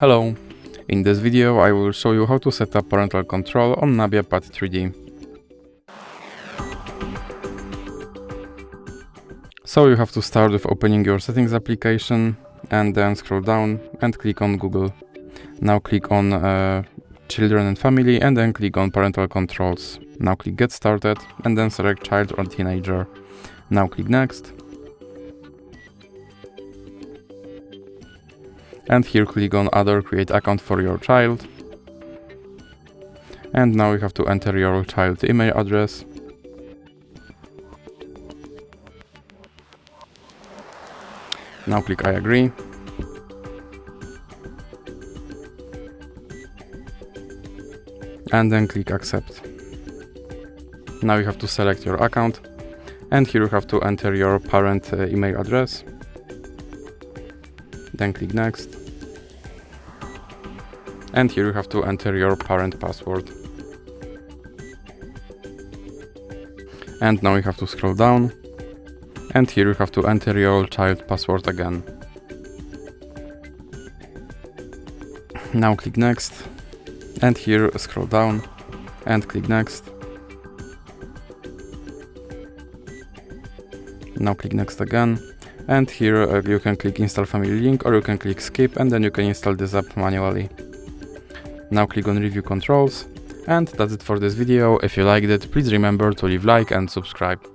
Hello! In this video I will show you how to set up parental control on NUBIA Pad 3D. So you have to start with opening your settings application and then scroll down and click on Google. Now click on Children and Family and then click on Parental Controls. Now click Get Started and then select Child or Teenager. Now click Next. And here click on Other, create account for your child. And now you have to enter your child's email address. Now click I agree. And then click accept. Now you have to select your account. And here you have to enter your parent email address. Then click next. And here you have to enter your parent password. And now you have to scroll down. And here you have to enter your child password again. Now click next. And here scroll down and click next. Now click next again. And here you can click install family link or you can click skip and then you can install this app manually. Now click on review controls. And that's it for this video. If you liked it, please remember to leave like and subscribe.